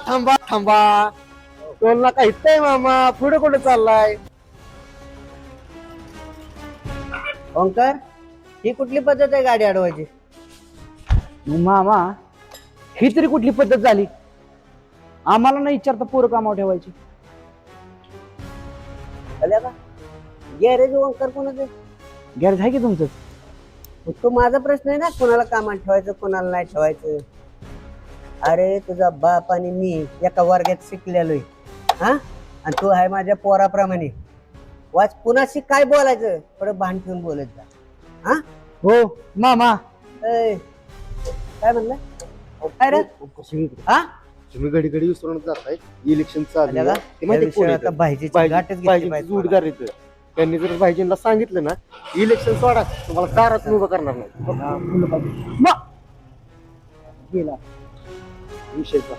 थांबा थांबा. टोल नाका इथं मामा, पुढे कुठे चाललाय? ओंकार, ही कुठली पद्धत आहे गाडी अडवायची? मामा ही तरी कुठली पद्धत झाली? आम्हाला नाही विचारता पोरं कामावर ठेवायची. आल्या का गॅरेज ओंकार कोणाचं? गॅरेज आहे की तुमचं? मग तो माझा प्रश्न आहे ना, कोणाला कामात ठेवायचं कोणाला नाही ठेवायचं. अरे तुझा बाप आणि मी एका वर्गात शिकलेलोय हा, आणि तू आहे माझ्या पोराप्रमाणे. वाच कुणाशी काय बोलायचं थोडं भान ठेवून बोलत जा. हा हो मामा. ए, काय म्हणलं? काय रे? हा तुम्ही घडी घडी विसरून जाताय. इलेक्शन चालू आल्या का? आहे. ते माहिती या विषयावर आता भाईजीची गाठच घेतली पाहिजे जोड मला. करायचं. त्यांनी जर भाईजींना सांगितलं ना इलेक्शन सोडा, तुम्हाला दारात उभं करणार नाही. गेला विषयचा